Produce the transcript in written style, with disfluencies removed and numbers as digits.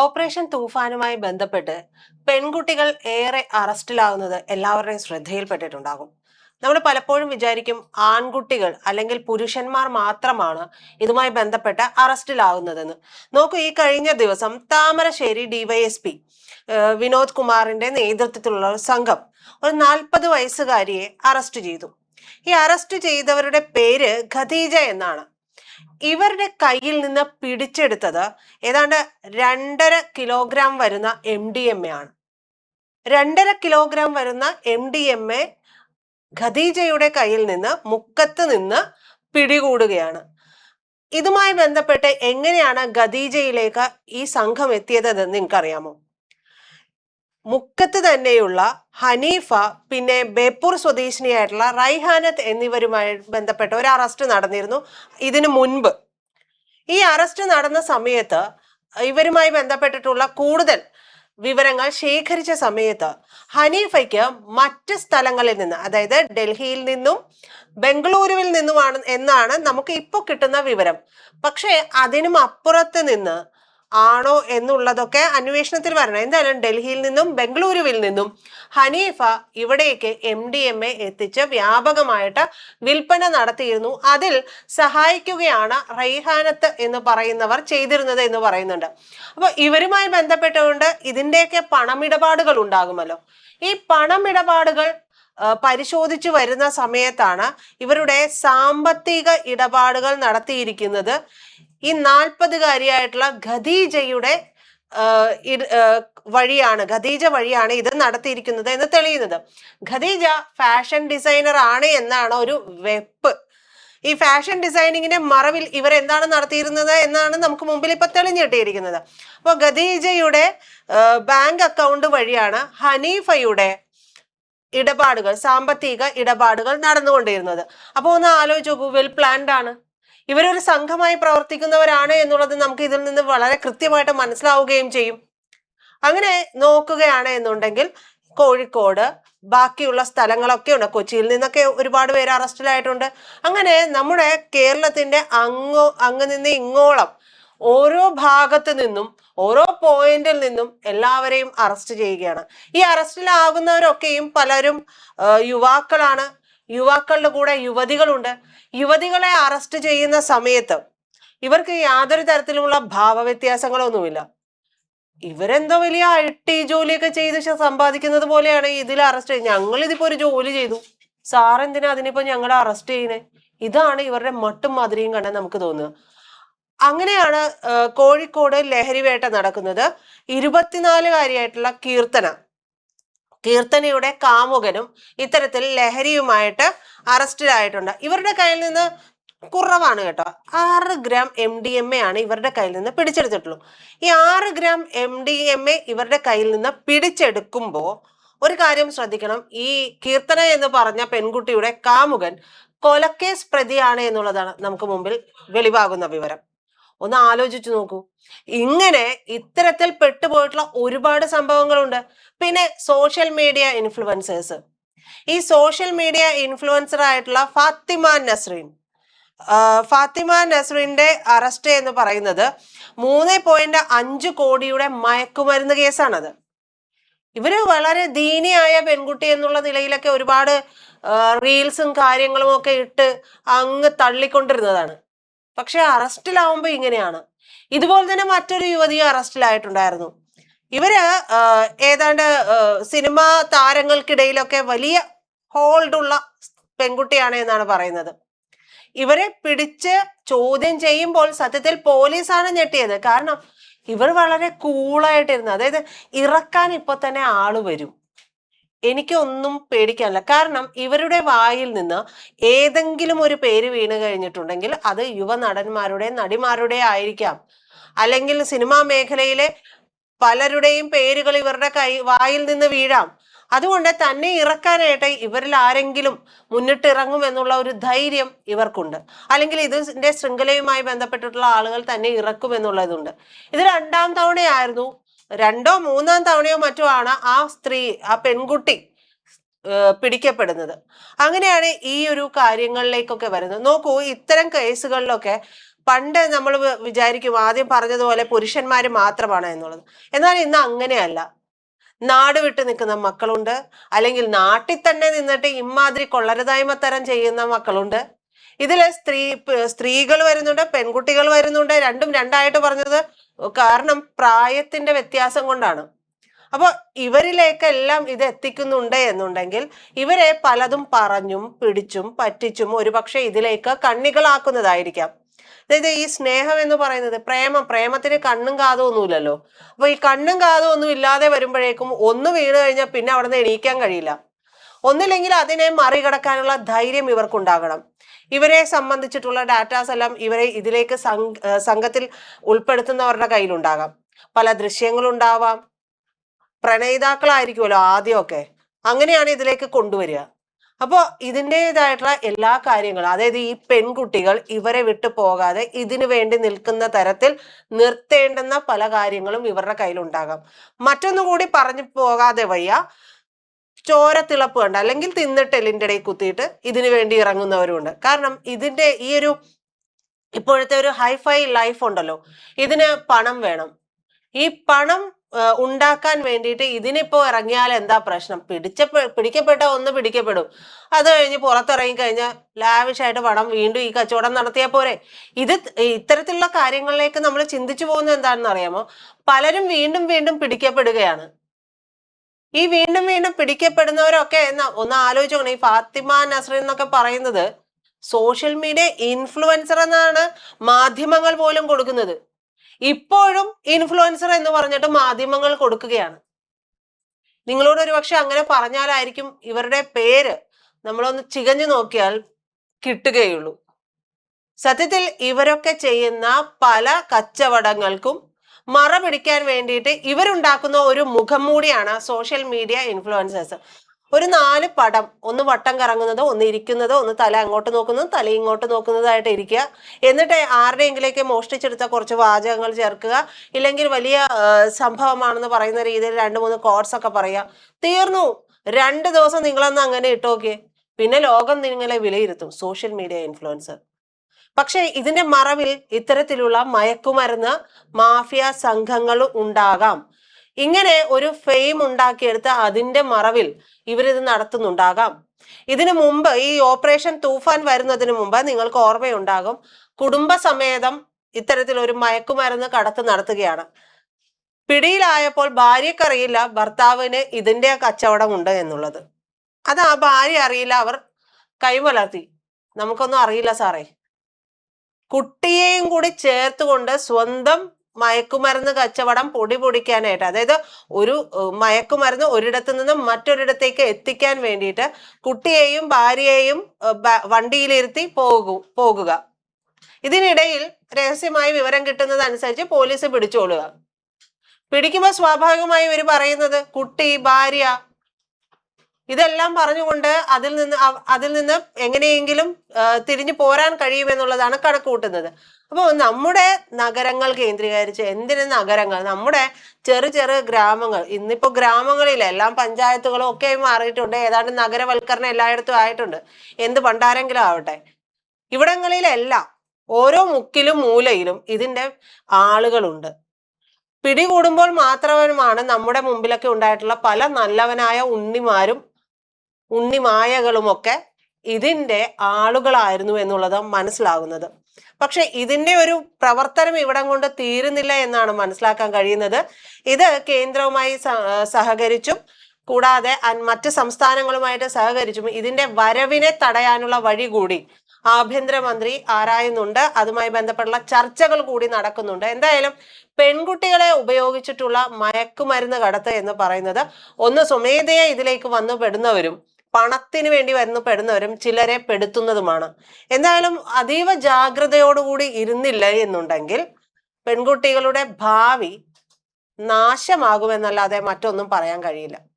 Operation തൂഫാനുമായി ബന്ധപ്പെട്ട് പെൺകുട്ടികൾ ഏറെ അറസ്റ്റിലാകുന്നത് എല്ലാവരുടെയും ശ്രദ്ധയിൽപ്പെട്ടിട്ടുണ്ടാകും. നമ്മൾ പലപ്പോഴും വിചാരിക്കും ആൺകുട്ടികൾ അല്ലെങ്കിൽ പുരുഷന്മാർ മാത്രമാണ് ഇതുമായി ബന്ധപ്പെട്ട് അറസ്റ്റിലാകുന്നതെന്ന്. നോക്കൂ, ഈ കഴിഞ്ഞ ദിവസം താമരശ്ശേരി ഡിവൈഎസ്പി വിനോദ് കുമാറിന്റെ നേതൃത്വത്തിലുള്ള ഒരു സംഘം ഒരു 40 വയസ്സുകാരിയെ അറസ്റ്റ് ചെയ്തു. ഈ അറസ്റ്റ് ചെയ്തവരുടെ പേര് ഖദീജ എന്നാണ്. ഇവരുടെ കയ്യിൽ നിന്ന് പിടിച്ചെടുത്തത് ഏതാണ്ട് 2.5 കിലോഗ്രാം വരുന്ന MDMA ആണ്. 2.5 കിലോഗ്രാം വരുന്ന MDMA ഖദീജയുടെ കയ്യിൽ നിന്ന് മുക്കത്ത് നിന്ന് പിടികൂടുകയാണ്. ഇതുമായി ബന്ധപ്പെട്ട് എങ്ങനെയാണ് ഖദീജയിലേക്ക് ഈ സംഘം എത്തിയതെന്ന് നിങ്ങൾക്കറിയാമോ? മുക്കത്ത് തന്നെയുള്ള ഹനീഫ, പിന്നെ ബേപ്പൂർ സ്വദേശിനിയായിട്ടുള്ള റൈഹാനത്ത് എന്നിവരുമായി ബന്ധപ്പെട്ട ഒരു അറസ്റ്റ് നടന്നിരുന്നു ഇതിനു മുൻപ്. ഈ അറസ്റ്റ് നടന്ന സമയത്ത് ഇവരുമായി ബന്ധപ്പെട്ടിട്ടുള്ള കൂടുതൽ വിവരങ്ങൾ ശേഖരിച്ച സമയത്ത് ഹനീഫയ്ക്ക് മറ്റ് സ്ഥലങ്ങളിൽ നിന്ന്, അതായത് ഡൽഹിയിൽ നിന്നും ബംഗളൂരുവിൽ നിന്നുമാണ് എന്നാണ് നമുക്ക് ഇപ്പോൾ കിട്ടുന്ന വിവരം. പക്ഷേ അതിനും അപ്പുറത്ത് നിന്ന് ആണോ എന്നുള്ളതൊക്കെ അന്വേഷണത്തിൽ വരണം. എന്തായാലും ഡൽഹിയിൽ നിന്നും ബംഗളൂരുവിൽ നിന്നും ഹനീഫ ഇവിടേക്ക് MDMA എത്തിച്ച് വ്യാപകമായിട്ട് വിൽപ്പന നടത്തിയിരുന്നു. അതിൽ സഹായിക്കുകയാണ് റൈഹാനത്ത് എന്ന് പറയുന്നവർ ചെയ്തിരുന്നത് എന്ന് പറയുന്നുണ്ട്. അപ്പൊ ഇവരുമായി ബന്ധപ്പെട്ടുകൊണ്ട് ഇതിന്റെയൊക്കെ പണമിടപാടുകൾ ഉണ്ടാകുമല്ലോ. ഈ പണമിടപാടുകൾ പരിശോധിച്ചു വരുന്ന സമയത്താണ് ഇവരുടെ സാമ്പത്തിക ഇടപാടുകൾ നടത്തിയിരിക്കുന്നത് ഈ 40-കാരിയായിട്ടുള്ള ഖദീജയുടെ ഖദീജ വഴിയാണ് ഇത് നടത്തിയിരിക്കുന്നത് എന്ന് തെളിയുന്നത്. ഖദീജ ഫാഷൻ ഡിസൈനർ ആണ് എന്നാണ് ഒരു വെപ്പ്. ഈ ഫാഷൻ ഡിസൈനിങ്ങിന്റെ മറവിൽ ഇവർ എന്താണ് നടത്തിയിരുന്നത് എന്നാണ് നമുക്ക് മുമ്പിൽ ഇപ്പൊ തെളിഞ്ഞിട്ടിരിക്കുന്നത്. അപ്പോൾ ഖദീജയുടെ ബാങ്ക് അക്കൗണ്ട് വഴിയാണ് ഹനീഫയുടെ ഇടപാടുകൾ, സാമ്പത്തിക ഇടപാടുകൾ നടന്നുകൊണ്ടിരുന്നത്. അപ്പോൾ ഒന്ന് ആലോചിച്ച് നോക്കൂ, വെൽ പ്ലാൻഡ് ആണ്. ഇവരൊരു സംഘമായി പ്രവർത്തിക്കുന്നവരാണ് എന്നുള്ളത് നമുക്ക് ഇതിൽ നിന്ന് വളരെ കൃത്യമായിട്ട് മനസ്സിലാവുകയും ചെയ്യും. അങ്ങനെ നോക്കുകയാണ് എന്നുണ്ടെങ്കിൽ കോഴിക്കോട്, ബാക്കിയുള്ള സ്ഥലങ്ങളൊക്കെ ഉണ്ട്. കൊച്ചിയിൽ നിന്നൊക്കെ ഒരുപാട് പേര് അറസ്റ്റിലായിട്ടുണ്ട്. അങ്ങനെ നമ്മുടെ കേരളത്തിന്റെ അങ്ങ് നിന്ന് ഇങ്ങോളം ഓരോ ഭാഗത്ത് നിന്നും ഓരോ പോയിന്റിൽ നിന്നും എല്ലാവരെയും അറസ്റ്റ് ചെയ്യുകയാണ്. ഈ അറസ്റ്റിലാകുന്നവരൊക്കെയും പലരും യുവാക്കളാണ്. യുവാക്കളുടെ കൂടെ യുവതികളുണ്ട്. യുവതികളെ അറസ്റ്റ് ചെയ്യുന്ന സമയത്ത് ഇവർക്ക് യാതൊരു തരത്തിലുമുള്ള ഭാവവ്യത്യാസങ്ങളൊന്നുമില്ല. ഇവരെന്തോ വലിയ IT ജോലിയൊക്കെ ചെയ്ത് സമ്പാദിക്കുന്നത് പോലെയാണ് ഇതിൽ അറസ്റ്റ്. ഞങ്ങൾ ഇതിപ്പോ ഒരു ജോലി ചെയ്തു, സാർ എന്തിനാ അതിനിപ്പോ ഞങ്ങളെ അറസ്റ്റ് ചെയ്യുന്നത്? ഇതാണ് ഇവരുടെ മട്ടും മാതിരിയും കണ്ടാൽ നമുക്ക് തോന്നുക. അങ്ങനെയാണ് കോഴിക്കോട് ലഹരിവേട്ട നടക്കുന്നത്. 24-കാരിയായിട്ടുള്ള കീർത്തനയുടെ കാമുകനും ഇത്തരത്തിൽ ലഹരിയുമായിട്ട് അറസ്റ്റിലായിട്ടുണ്ട്. ഇവരുടെ കയ്യിൽ നിന്ന് കുറവാണ് കേട്ടോ, 6 ഗ്രാം MDMA ആണ് ഇവരുടെ കയ്യിൽ നിന്ന് പിടിച്ചെടുത്തിട്ടുള്ളൂ. ഈ 6 ഗ്രാം MDMA ഇവരുടെ കയ്യിൽ നിന്ന് പിടിച്ചെടുക്കുമ്പോൾ ഒരു കാര്യം ശ്രദ്ധിക്കണം. ഈ കീർത്തന എന്ന് പറഞ്ഞ പെൺകുട്ടിയുടെ കാമുകൻ കൊലക്കേസ് പ്രതിയാണ് എന്നുള്ളതാണ് നമുക്ക് മുമ്പിൽ വെളിവാകുന്ന വിവരം. ഒന്ന് ആലോചിച്ചു നോക്കൂ. ഇങ്ങനെ ഇത്തരത്തിൽ പെട്ടുപോയിട്ടുള്ള ഒരുപാട് സംഭവങ്ങളുണ്ട്. പിന്നെ സോഷ്യൽ മീഡിയ ഇൻഫ്ലുവൻസേഴ്സ്. ഈ സോഷ്യൽ മീഡിയ ഇൻഫ്ലുവൻസർ ആയിട്ടുള്ള ഫാത്തിമ നസ്രിന്റെ അറസ്റ്റ് എന്ന് പറയുന്നത് 3.5 കോടിയുടെ മയക്കുമരുന്ന് കേസാണത്. ഇവര് വളരെ ദീനിയായ പെൺകുട്ടി എന്നുള്ള നിലയിലൊക്കെ ഒരുപാട് റീൽസും കാര്യങ്ങളും ഒക്കെ ഇട്ട് അങ്ങ് തള്ളിക്കൊണ്ടിരുന്നതാണ്. പക്ഷെ അറസ്റ്റിലാവുമ്പോ ഇങ്ങനെയാണ്. ഇതുപോലെ തന്നെ മറ്റൊരു യുവതിയും അറസ്റ്റിലായിട്ടുണ്ടായിരുന്നു. ഇവര് ഏതാണ്ട് സിനിമാ താരങ്ങൾക്കിടയിലൊക്കെ വലിയ ഹോൾഡുള്ള പെൺകുട്ടിയാണ് എന്നാണ് പറയുന്നത്. ഇവരെ പിടിച്ച് ചോദ്യം ചെയ്യുമ്പോൾ സത്യത്തിൽ പോലീസാണ് ഞെട്ടിയത്. കാരണം ഇവർ വളരെ കൂളായിട്ടിരുന്നു. അതായത് ഇറക്കാൻ ഇപ്പൊ തന്നെ ആള് വരും, എനിക്കൊന്നും പേടിക്കാനില്ല. കാരണം ഇവരുടെ വായിൽ നിന്ന് ഏതെങ്കിലും ഒരു പേര് വീണ് കഴിഞ്ഞിട്ടുണ്ടെങ്കിൽ അത് യുവനടന്മാരുടെ, നടിമാരുടെ ആയിരിക്കാം. അല്ലെങ്കിൽ സിനിമാ മേഖലയിലെ പലരുടെയും പേരുകൾ ഇവരുടെ വായിൽ നിന്ന് വീഴാം. അതുകൊണ്ട് തന്നെ ഇറക്കാനായിട്ട് ഇവരിൽ ആരെങ്കിലും മുന്നിട്ടിറങ്ങും എന്നുള്ള ഒരു ധൈര്യം ഇവർക്കുണ്ട്. അല്ലെങ്കിൽ ഇതിന്റെ ശൃംഖലയുമായി ബന്ധപ്പെട്ടിട്ടുള്ള ആളുകൾ തന്നെ ഇറക്കും എന്നുള്ളതുണ്ട്. ഇത് 2ാം തവണയായിരുന്നു, 2ോ 3ആം തവണയോ മറ്റോ ആണ് ആ പെൺകുട്ടി പിടിക്കപ്പെടുന്നത്. അങ്ങനെയാണ് ഈ ഒരു കാര്യങ്ങളിലേക്കൊക്കെ വരുന്നത്. നോക്കൂ, ഇത്തരം കേസുകളിലൊക്കെ പണ്ട് നമ്മൾ വിചാരിക്കും ആദ്യം പറഞ്ഞതുപോലെ പുരുഷന്മാര് മാത്രമാണ് എന്നുള്ളത്. എന്നാൽ ഇന്ന് അങ്ങനെയല്ല. നാട് വിട്ട് നിൽക്കുന്ന മക്കളുണ്ട്, അല്ലെങ്കിൽ നാട്ടിൽ തന്നെ നിന്നിട്ട് ഇമാതിരി കൊള്ളരുതായ്മ തരം ചെയ്യുന്ന മക്കളുണ്ട്. ഇതില് സ്ത്രീകൾ വരുന്നുണ്ട്, പെൺകുട്ടികൾ വരുന്നുണ്ട്. രണ്ടും രണ്ടായിട്ട് പറഞ്ഞത് കാരണം പ്രായത്തിന്റെ വ്യത്യാസം കൊണ്ടാണ്. അപ്പൊ ഇവരിലേക്കെല്ലാം ഇത് എത്തിക്കുന്നുണ്ട് എന്നുണ്ടെങ്കിൽ ഇവരെ പലതും പറഞ്ഞും പിടിച്ചും പറ്റിച്ചും ഒരുപക്ഷെ ഇതിലേക്ക് കണ്ണികളാക്കുന്നതായിരിക്കാം. അതായത് ഈ സ്നേഹം എന്ന് പറയുന്നത് പ്രേമത്തിന് കണ്ണും കാതും ഒന്നുമില്ലല്ലോ. അപ്പൊ ഈ കണ്ണും കാതും ഒന്നും ഇല്ലാതെ വരുമ്പോഴേക്കും ഒന്ന് വീണ് കഴിഞ്ഞാൽ പിന്നെ അവിടെ നിന്ന് എണീക്കാൻ കഴിയില്ല. ഒന്നില്ലെങ്കിൽ അതിനെ മറികടക്കാനുള്ള ധൈര്യം ഇവർക്കുണ്ടാകണം. ഇവരെ സംബന്ധിച്ചിട്ടുള്ള ഡാറ്റാസ് എല്ലാം ഇവരെ ഇതിലേക്ക് സംഘത്തിൽ ഉൾപ്പെടുത്തുന്നവരുടെ കയ്യിലുണ്ടാകാം. പല ദൃശ്യങ്ങളുണ്ടാവാം. പ്രണയിതാക്കളായിരിക്കുമല്ലോ ആദ്യമൊക്കെ, അങ്ങനെയാണ് ഇതിലേക്ക് കൊണ്ടുവരിക. അപ്പോൾ ഇതിൻ്റെതായിട്ടുള്ള എല്ലാ കാര്യങ്ങളും, അതായത് ഈ പെൺകുട്ടികൾ ഇവരെ വിട്ടു പോകാതെ ഇതിനു വേണ്ടി നിൽക്കുന്ന തരത്തിൽ നിർത്തേണ്ടുന്ന പല കാര്യങ്ങളും ഇവരുടെ കയ്യിലുണ്ടാകാം. മറ്റൊന്നുകൂടി പറഞ്ഞു പോകാതെ വയ്യ, ചോരത്തിളപ്പ് കണ്ട് അല്ലെങ്കിൽ തിന്നിട്ട് എല്ലിൻ്റെ ഇടയിൽ കുത്തിയിട്ട് ഇതിനു വേണ്ടി ഇറങ്ങുന്നവരുണ്ട്. കാരണം ഇതിന്റെ ഈ ഒരു ഇപ്പോഴത്തെ ഒരു ഹൈഫൈ ലൈഫ് ഉണ്ടല്ലോ, ഇതിന് പണം വേണം. ഈ പണം ഉണ്ടാക്കാൻ വേണ്ടിയിട്ട് ഇതിനിപ്പോ ഇറങ്ങിയാൽ എന്താ പ്രശ്നം? പിടിക്കപ്പെട്ട ഒന്ന് പിടിക്കപ്പെടും. അത് കഴിഞ്ഞ് പുറത്തിറങ്ങി കഴിഞ്ഞാൽ ലാവിഷായിട്ട് പണം വീണ്ടും ഈ കച്ചവടം നടത്തിയാൽ പോരെ. ഇത്തരത്തിലുള്ള കാര്യങ്ങളിലേക്ക് നമ്മൾ ചിന്തിച്ചു പോകുന്നത് എന്താണെന്ന് അറിയാമോ? പലരും വീണ്ടും വീണ്ടും പിടിക്കപ്പെടുകയാണ്. ഈ വീണ്ടും വീണ്ടും പിടിക്കപ്പെടുന്നവരൊക്കെ ഒന്ന് ആലോചിച്ചോണം. ഈ ഫാത്തിമ നസ്രീൻ എന്നൊക്കെ പറയുന്നത് സോഷ്യൽ മീഡിയ ഇൻഫ്ലുവൻസർ എന്നാണ് മാധ്യമങ്ങൾ പോലും കൊടുക്കുന്നത്. ഇപ്പോഴും ഇൻഫ്ലുവൻസർ എന്ന് പറഞ്ഞിട്ട് മാധ്യമങ്ങൾ കൊടുക്കുകയാണ്. നിങ്ങളോട് ഒരു പക്ഷെ അങ്ങനെ പറഞ്ഞാലായിരിക്കും ഇവരുടെ പേര് നമ്മളൊന്ന് ചികഞ്ഞു നോക്കിയാൽ കിട്ടുകയുള്ളൂ. സത്യത്തിൽ ഇവരൊക്കെ ചെയ്യുന്ന പല കച്ചവടങ്ങൾക്കും മറ പിടിക്കാൻ വേണ്ടിയിട്ട് ഇവരുണ്ടാക്കുന്ന ഒരു മുഖം മൂടിയാണ് സോഷ്യൽ മീഡിയ ഇൻഫ്ലുവൻസേഴ്സ്. ഒരു 4 പടം, ഒന്ന് വട്ടം കറങ്ങുന്നതോ, ഒന്ന് ഇരിക്കുന്നതോ, ഒന്ന് തല അങ്ങോട്ട് നോക്കുന്നതും തല ഇങ്ങോട്ട് നോക്കുന്നതായിട്ട് ഇരിക്കുക. എന്നിട്ട് ആരുടെയെങ്കിലേക്ക് മോഷ്ടിച്ചെടുത്ത കുറച്ച് വാചകങ്ങൾ ചേർക്കുക, ഇല്ലെങ്കിൽ വലിയ സംഭവമാണെന്ന് പറയുന്ന രീതിയിൽ 2-3 കോട്സ് ഒക്കെ പറയുക. തീർന്നു. 2 ദിവസം നിങ്ങളൊന്ന് അങ്ങനെ ഇട്ടോക്കിയേ, പിന്നെ ലോകം നിങ്ങളെ വിലയിരുത്തും. Social media influencer. പക്ഷെ ഇതിന്റെ മറവിൽ ഇത്തരത്തിലുള്ള മയക്കുമരുന്ന് മാഫിയ സംഘങ്ങൾ ഉണ്ടാകാം. ഇങ്ങനെ ഒരു ഫെയിം ഉണ്ടാക്കിയെടുത്ത് അതിന്റെ മറവിൽ ഇവരിത് നടത്തുന്നുണ്ടാകാം. ഇതിനു മുമ്പ് ഈ ഓപ്പറേഷൻ തൂഫാൻ വരുന്നതിന് മുമ്പ് നിങ്ങൾക്ക് ഓർമ്മയുണ്ടാകും, കുടുംബസമേതം ഇത്തരത്തിലൊരു മയക്കുമരുന്ന് കടത്ത് നടത്തുകയാണ്. പിടിയിലായപ്പോൾ ഭാര്യക്കറിയില്ല ഭർത്താവിന് ഇതിന്റെ കച്ചവടം ഉണ്ട് എന്നുള്ളത്. അത് ആ ഭാര്യ അറിയില്ല, അവർ കൈമലർത്തി. നമുക്കൊന്നും അറിയില്ല സാറേ. കുട്ടിയെയും കൂടി ചേർത്തുകൊണ്ട് സ്വന്തം മയക്കുമരുന്ന് കച്ചവടം പൊടിപൊടിക്കാനായിട്ട്, അതായത് ഒരു മയക്കുമരുന്ന് ഒരിടത്തു നിന്ന് മറ്റൊരിടത്തേക്ക് എത്തിക്കാൻ വേണ്ടിയിട്ട് കുട്ടിയെയും ഭാര്യയെയും വണ്ടിയിലിരുത്തി പോകുക. ഇതിനിടയിൽ രഹസ്യമായി വിവരം കിട്ടുന്നതനുസരിച്ച് പോലീസ് പിടിച്ചോളുക. പിടിക്കുമ്പോൾ സ്വാഭാവികമായി ഇവർ പറയുന്നത് കുട്ടി, ഭാര്യ, ഇതെല്ലാം പറഞ്ഞുകൊണ്ട് അതിൽ നിന്ന് എങ്ങനെയെങ്കിലും തിരിഞ്ഞു പോരാൻ കഴിയുമെന്നുള്ളതാണ് കണക്ക് കൂട്ടുന്നത്. അപ്പോൾ നമ്മുടെ നഗരങ്ങൾ കേന്ദ്രീകരിച്ച്, എന്തിന് നഗരങ്ങൾ, നമ്മുടെ ചെറു ഗ്രാമങ്ങൾ, ഇന്നിപ്പോ ഗ്രാമങ്ങളിലെല്ലാം പഞ്ചായത്തുകളും ഒക്കെ മാറിയിട്ടുണ്ട്. ഏതാണ്ട് നഗരവൽക്കരണം എല്ലായിടത്തും ആയിട്ടുണ്ട്. എന്ത് പണ്ടാരെങ്കിലും ആവട്ടെ, ഇവിടങ്ങളിലെല്ലാം ഓരോ മുക്കിലും മൂലയിലും ഇതിന്റെ ആളുകളുണ്ട്. പിടികൂടുമ്പോൾ മാത്രമാണ് നമ്മുടെ മുമ്പിലൊക്കെ ഉണ്ടായിട്ടുള്ള പല നല്ലവനായ ഉണ്ണിമാരും ഉണ്ണിമായകളുമൊക്കെ ഇതിന്റെ ആളുകളായിരുന്നു എന്നുള്ളത് മനസ്സിലാകുന്നത്. പക്ഷെ ഇതിന്റെ ഒരു പ്രവർത്തനം ഇവിടം കൊണ്ട് തീരുന്നില്ല എന്നാണ് മനസ്സിലാക്കാൻ കഴിയുന്നത്. ഇത് കേന്ദ്രവുമായി സഹകരിച്ചും കൂടാതെ മറ്റ് സംസ്ഥാനങ്ങളുമായിട്ട് സഹകരിച്ചും ഇതിന്റെ വരവിനെ തടയാനുള്ള വഴി കൂടി ആഭ്യന്തരമന്ത്രി ആരായുന്നുണ്ട്. അതുമായി ബന്ധപ്പെട്ടുള്ള ചർച്ചകൾ കൂടി നടക്കുന്നുണ്ട്. എന്തായാലും പെൺകുട്ടികളെ ഉപയോഗിച്ചിട്ടുള്ള മയക്കുമരുന്ന് കടത്ത് എന്ന് പറയുന്നത് ഒന്ന് സ്വമേധയാ ഇതിലേക്ക് വന്നു പെടുന്നവരും പണത്തിന് വേണ്ടി പെടുന്നവരും ചിലരെ പെടുത്തുന്നതുമാണ്. എന്തായാലും അതീവ ജാഗ്രതയോടുകൂടി ഇരുന്നില്ല എന്നുണ്ടെങ്കിൽ പെൺകുട്ടികളുടെ ഭാവി നാശമാകുമെന്നല്ലാതെ മറ്റൊന്നും പറയാൻ കഴിയില്ല.